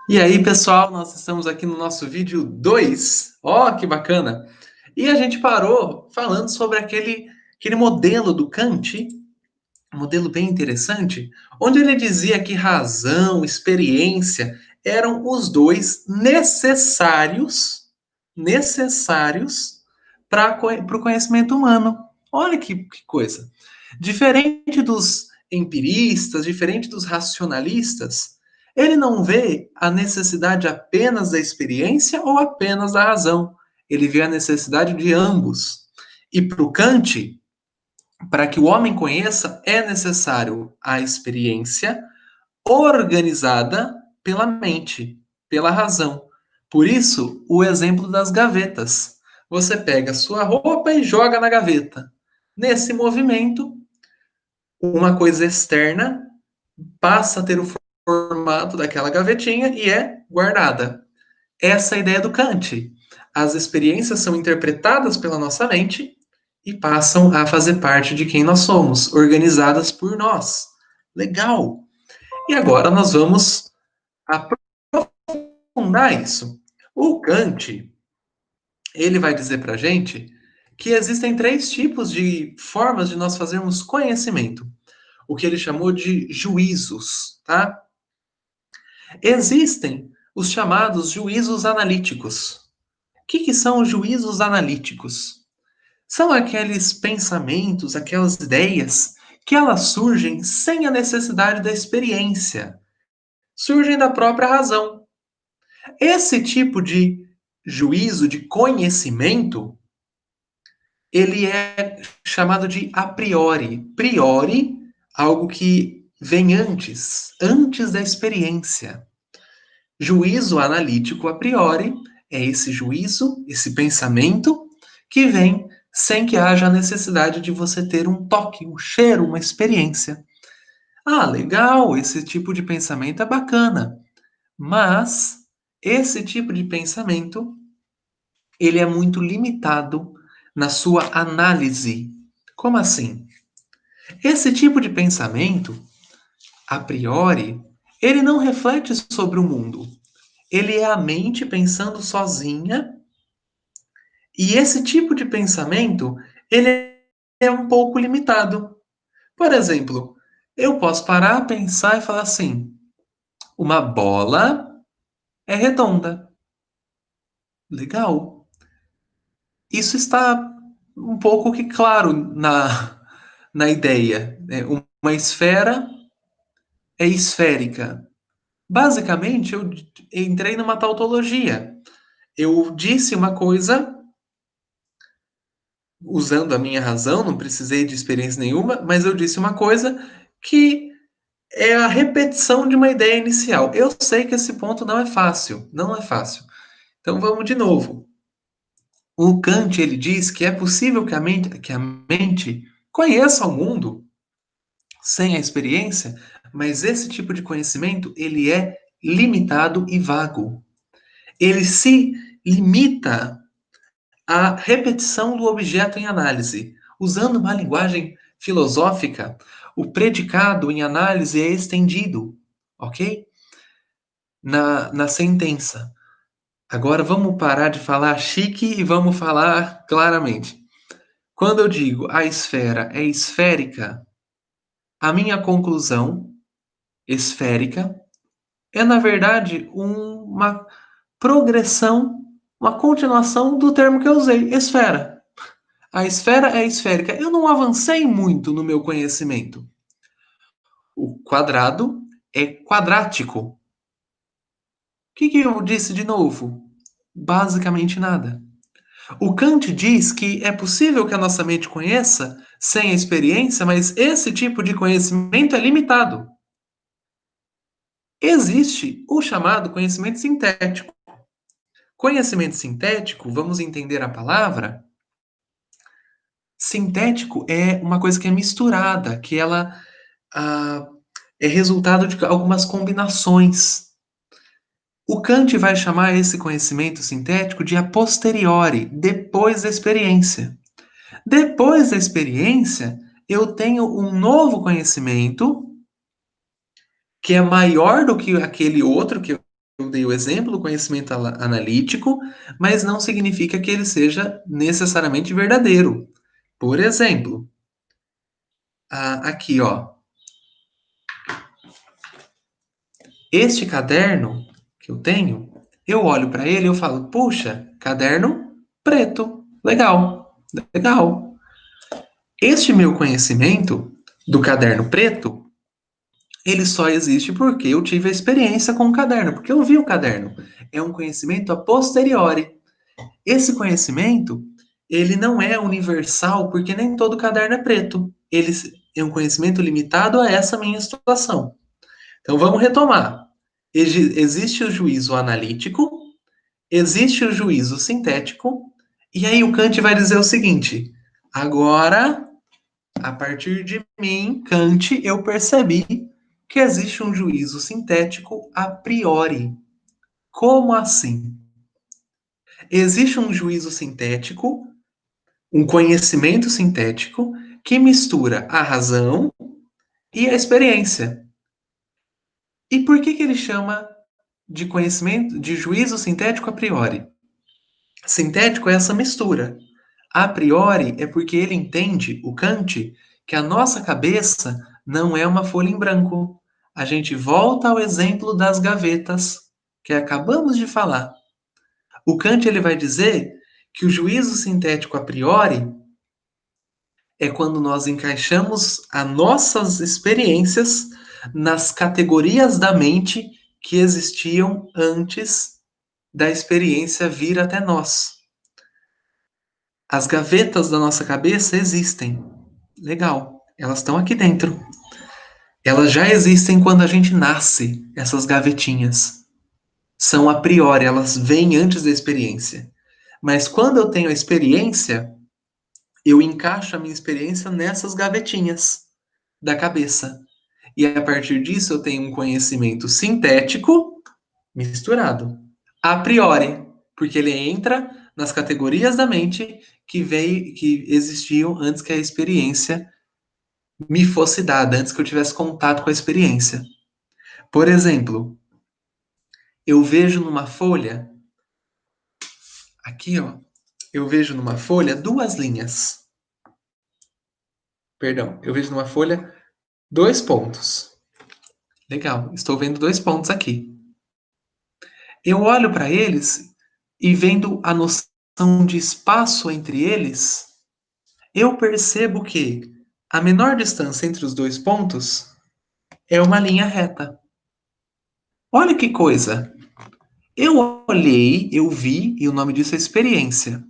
E aí, pessoal, nós estamos aqui no nosso vídeo 2. Ó, que bacana! E a gente parou falando sobre aquele modelo do Kant, um modelo bem interessante, onde ele dizia que razão, experiência eram os dois necessários para o conhecimento humano. Olha que coisa. Diferente dos empiristas, diferente dos racionalistas, ele não vê a necessidade apenas da experiência ou apenas da razão. Ele vê a necessidade de ambos. E para o Kant, para que o homem conheça, é necessário a experiência organizada pela mente, pela razão. Por isso, o exemplo das gavetas. Você pega a sua roupa e joga na gaveta. Nesse movimento, uma coisa externa passa a ter o formato daquela gavetinha e é guardada. Essa é a ideia do Kant. As experiências são interpretadas pela nossa mente e passam a fazer parte de quem nós somos, organizadas por nós. Legal! E agora nós vamos aprofundar isso. O Kant, ele vai dizer para a gente que existem três tipos de formas de nós fazermos conhecimento. O que ele chamou de juízos, tá? Existem os chamados juízos analíticos. O que são os juízos analíticos? São aqueles pensamentos, aquelas ideias que elas surgem sem a necessidade da experiência, surgem da própria razão. Esse tipo de juízo, de conhecimento, ele é chamado de a priori. Priori, algo que vem antes da experiência. Juízo analítico a priori é esse juízo, esse pensamento que vem sem que haja a necessidade de você ter um toque, um cheiro, uma experiência. Ah, legal, esse tipo de pensamento é bacana, mas esse tipo de pensamento ele é muito limitado na sua análise. Como assim? Esse tipo de pensamento, a priori, ele não reflete sobre o mundo. Ele é a mente pensando sozinha, e esse tipo de pensamento, ele é um pouco limitado. Por exemplo, eu posso parar, pensar e falar assim: uma bola é redonda. Legal. Isso está um pouco que claro na ideia. Né? Uma esfera é esférica. Basicamente, eu entrei numa tautologia. Eu disse uma coisa usando a minha razão, não precisei de experiência nenhuma, mas eu disse uma coisa que é a repetição de uma ideia inicial. Eu sei que esse ponto não é fácil, não é fácil. Então vamos de novo. O Kant ele diz que é possível que a mente conheça o mundo sem a experiência, mas esse tipo de conhecimento ele é limitado e vago. Ele se limita à repetição do objeto em análise. Usando uma linguagem filosófica, o predicado em análise é estendido, ok? Na sentença. Agora vamos parar de falar chique e vamos falar claramente. Quando eu digo a esfera é esférica, a minha conclusão esférica é, na verdade, uma progressão, uma continuação do termo que eu usei, esfera. A esfera é esférica. Eu não avancei muito no meu conhecimento. O quadrado é quadrático. O que eu disse de novo? Basicamente nada. O Kant diz que é possível que a nossa mente conheça sem a experiência, mas esse tipo de conhecimento é limitado. Existe o chamado conhecimento sintético. Conhecimento sintético, vamos entender a palavra? Sintético é uma coisa que é misturada, que ela ah, é resultado de algumas combinações. O Kant vai chamar esse conhecimento sintético de a posteriori, depois da experiência. Depois da experiência, eu tenho um novo conhecimento que é maior do que aquele outro que eu dei o exemplo do conhecimento analítico, mas não significa que ele seja necessariamente verdadeiro. Por exemplo, aqui, ó. Este caderno que eu tenho, eu olho para ele e eu falo, puxa, caderno preto, legal, legal. Este meu conhecimento do caderno preto, ele só existe porque eu tive a experiência com o caderno, porque eu vi o caderno. É um conhecimento a posteriori. Esse conhecimento, ele não é universal, porque nem todo caderno é preto. Ele é um conhecimento limitado a essa minha situação. Então vamos retomar. Existe o juízo analítico, existe o juízo sintético, e aí o Kant vai dizer o seguinte: agora, a partir de mim, Kant, eu percebi que existe um juízo sintético a priori. Como assim? Existe um juízo sintético, um conhecimento sintético, que mistura a razão e a experiência. E por que ele chama de conhecimento, de juízo sintético a priori? Sintético é essa mistura. A priori é porque ele entende, o Kant, que a nossa cabeça não é uma folha em branco. A gente volta ao exemplo das gavetas que acabamos de falar. O Kant ele vai dizer que o juízo sintético a priori é quando nós encaixamos as nossas experiências nas categorias da mente que existiam antes da experiência vir até nós. As gavetas da nossa cabeça existem. Legal, elas estão aqui dentro. Elas já existem quando a gente nasce, essas gavetinhas. São a priori, elas vêm antes da experiência. Mas quando eu tenho a experiência, eu encaixo a minha experiência nessas gavetinhas da cabeça. E a partir disso eu tenho um conhecimento sintético misturado. A priori, porque ele entra nas categorias da mente que existiam antes que a experiência me fosse dada, antes que eu tivesse contato com a experiência. Por exemplo, eu vejo numa folha, aqui ó, eu vejo numa folha duas linhas. Perdão, eu vejo numa folha dois pontos. Legal, estou vendo dois pontos aqui. Eu olho para eles e vendo a noção de espaço entre eles, eu percebo que a menor distância entre os dois pontos é uma linha reta. Olha que coisa! Eu olhei, eu vi, e o nome disso é experiência.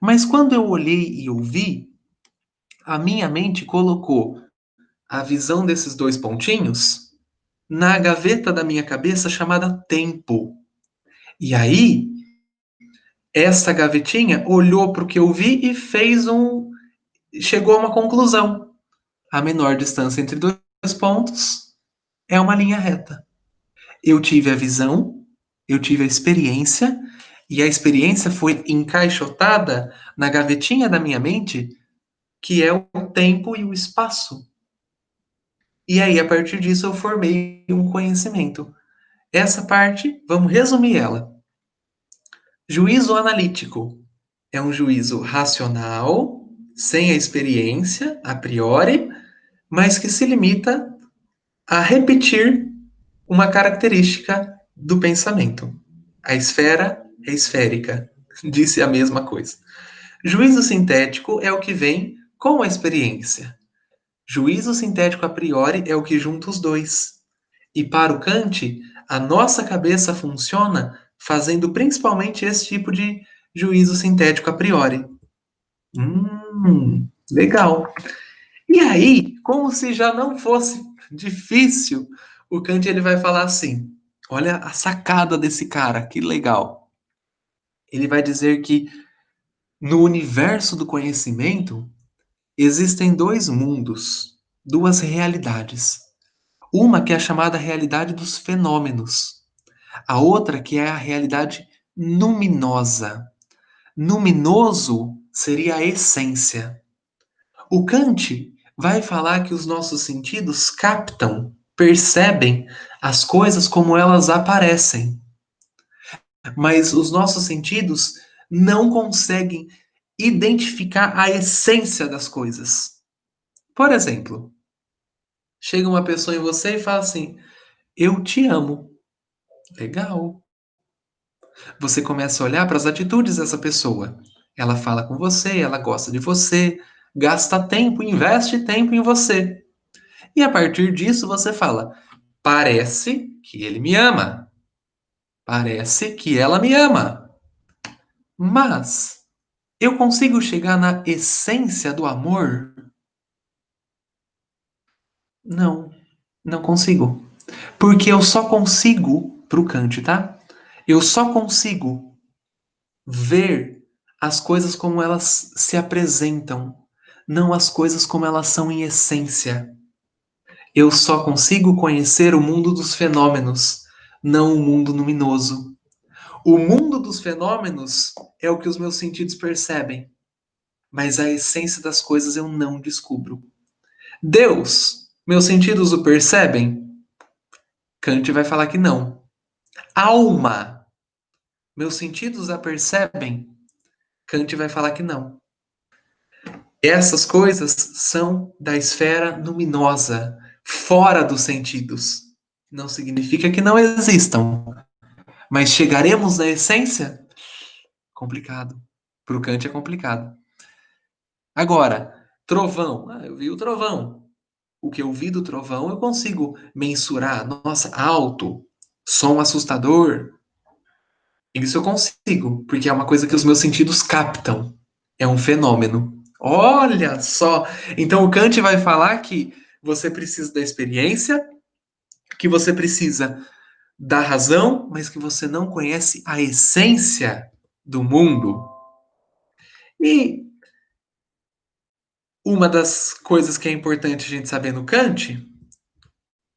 Mas quando eu olhei e eu vi, a minha mente colocou a visão desses dois pontinhos na gaveta da minha cabeça chamada tempo. E aí, essa gavetinha olhou para o que eu vi e chegou a uma conclusão. A menor distância entre dois pontos é uma linha reta. Eu tive a visão, eu tive a experiência, e a experiência foi encaixotada na gavetinha da minha mente, que é o tempo e o espaço. E aí, a partir disso, eu formei um conhecimento. Essa parte, vamos resumir ela. Juízo analítico é um juízo racional, sem a experiência, a priori, mas que se limita a repetir uma característica do pensamento. A esfera é esférica, disse a mesma coisa. Juízo sintético é o que vem com a experiência. Juízo sintético a priori é o que junta os dois. E para o Kant, a nossa cabeça funciona fazendo principalmente esse tipo de juízo sintético a priori. Legal. E aí, como se já não fosse difícil, o Kant ele vai falar assim: olha a sacada desse cara, que legal. Ele vai dizer que no universo do conhecimento existem dois mundos, duas realidades. Uma que é a chamada realidade dos fenômenos, a outra que é a realidade luminosa. Luminoso seria a essência. O Kant vai falar que os nossos sentidos captam, percebem as coisas como elas aparecem. mas os nossos sentidos não conseguem identificar a essência das coisas. Por exemplo, chega uma pessoa em você e fala assim: Eu te amo. Legal. Você começa a olhar para as atitudes dessa pessoa. Ela fala com você, ela gosta de você, gasta tempo, investe tempo em você. E a partir disso você fala: Parece que ele me ama. Parece que ela me ama. Mas eu consigo chegar na essência do amor? Não, não consigo. Porque eu só consigo, pro Kant, tá? Eu só consigo ver as coisas como elas se apresentam, não as coisas como elas são em essência. Eu só consigo conhecer o mundo dos fenômenos, não o mundo luminoso. O mundo dos fenômenos é o que os meus sentidos percebem, mas a essência das coisas eu não descubro. Deus, meus sentidos o percebem? Kant vai falar que não. Alma, meus sentidos a percebem? Kant vai falar que não. Essas coisas são da esfera luminosa, fora dos sentidos. Não significa que não existam, mas chegaremos na essência? Complicado. Para o Kant é complicado. Agora, trovão. Eu vi o trovão. O que eu vi do trovão eu consigo mensurar. Nossa, alto, som assustador. Isso eu consigo, porque é uma coisa que os meus sentidos captam. É um fenômeno. Olha só! Então o Kant vai falar que você precisa da experiência, que você precisa da razão, mas que você não conhece a essência do mundo. E uma das coisas que é importante a gente saber no Kant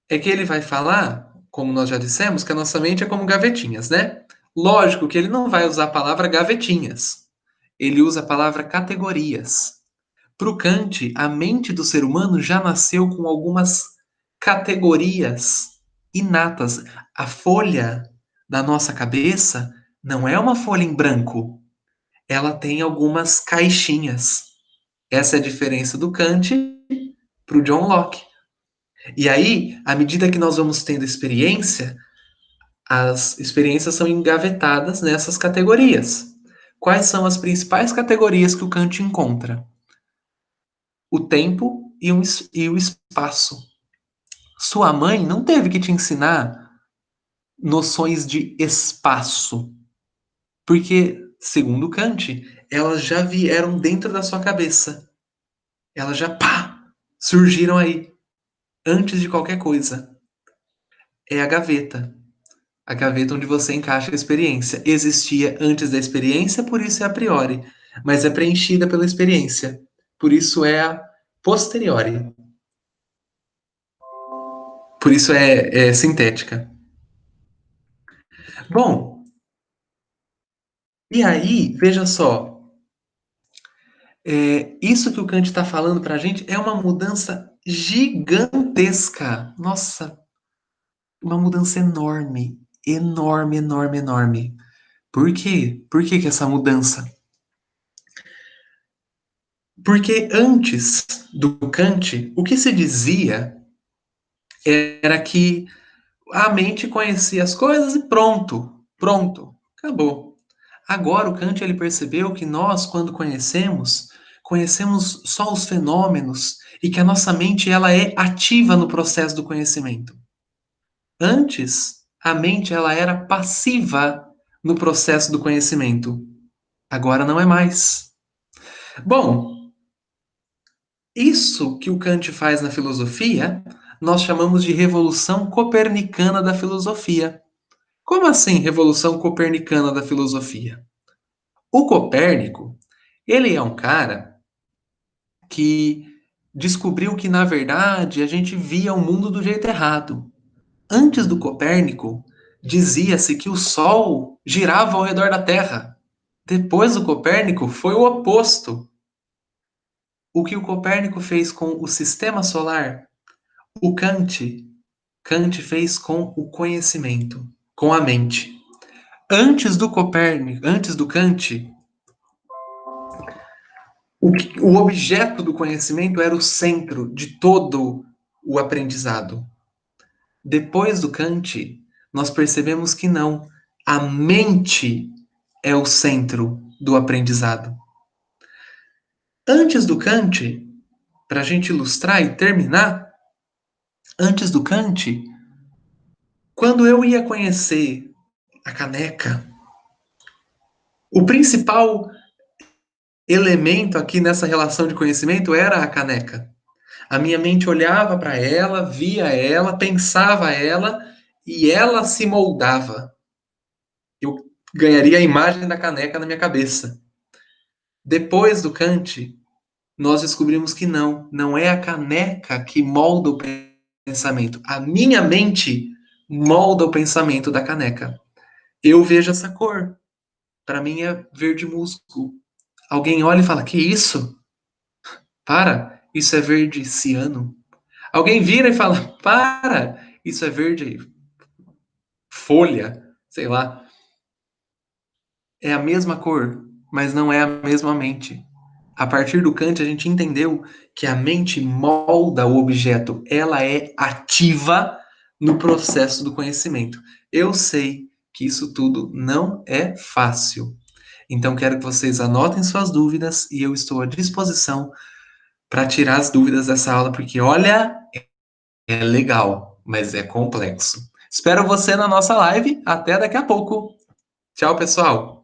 é que ele vai falar, como nós já dissemos, que a nossa mente é como gavetinhas, né? Lógico que ele não vai usar a palavra gavetinhas. Ele usa a palavra categorias. Para o Kant, a mente do ser humano já nasceu com algumas categorias inatas. A folha da nossa cabeça não é uma folha em branco. Ela tem algumas caixinhas. Essa é a diferença do Kant para o John Locke. E aí, à medida que nós vamos tendo experiência, as experiências são engavetadas nessas categorias. Quais são as principais categorias que o Kant encontra? O tempo e o espaço. Sua mãe não teve que te ensinar noções de espaço, porque, segundo Kant, elas já vieram dentro da sua cabeça. Elas já, pá, surgiram aí, antes de qualquer coisa. É a gaveta. A gaveta onde você encaixa a experiência. Existia antes da experiência, por isso é a priori, mas é preenchida pela experiência. Por isso é a posteriori. Por isso é sintética. Bom, e aí, veja só, isso que o Kant está falando para a gente é uma mudança gigantesca. Nossa, uma mudança enorme, enorme, enorme, enorme. Por quê? Por que essa mudança? Porque antes do Kant, o que se dizia era que a mente conhecia as coisas e pronto, pronto, acabou. Agora o Kant ele percebeu que nós, quando conhecemos, conhecemos só os fenômenos e que a nossa mente ela é ativa no processo do conhecimento. Antes, a mente ela era passiva no processo do conhecimento. Agora não é mais. Bom, isso que o Kant faz na filosofia, nós chamamos de revolução copernicana da filosofia. Como assim, revolução copernicana da filosofia? O Copérnico, ele é um cara que descobriu que, na verdade, a gente via o mundo do jeito errado. Antes do Copérnico, dizia-se que o Sol girava ao redor da Terra. Depois do Copérnico, foi o oposto. O que o Copérnico fez com o sistema solar, o Kant fez com o conhecimento, com a mente. Antes do Kant, o objeto do conhecimento era o centro de todo o aprendizado. Depois do Kant, nós percebemos que não. A mente é o centro do aprendizado. Antes do Kant, para a gente ilustrar e terminar, antes do Kant, quando eu ia conhecer a caneca, o principal elemento aqui nessa relação de conhecimento era a caneca. A minha mente olhava para ela, via ela, pensava ela e ela se moldava. Eu ganharia a imagem da caneca na minha cabeça. Depois do Kant, nós descobrimos que não é a caneca que molda o pensamento. A minha mente molda o pensamento da caneca. Eu vejo essa cor. Para mim é verde musgo. Alguém olha e fala: Que isso? Para, isso é verde ciano. Alguém vira e fala: Para, isso é verde folha, sei lá. É a mesma cor, mas não é a mesma mente. A partir do Kant, a gente entendeu que a mente molda o objeto, ela é ativa no processo do conhecimento. Eu sei que isso tudo não é fácil. Então, quero que vocês anotem suas dúvidas e eu estou à disposição para tirar as dúvidas dessa aula, porque olha, é legal, mas é complexo. Espero você na nossa live. Até daqui a pouco. Tchau, pessoal.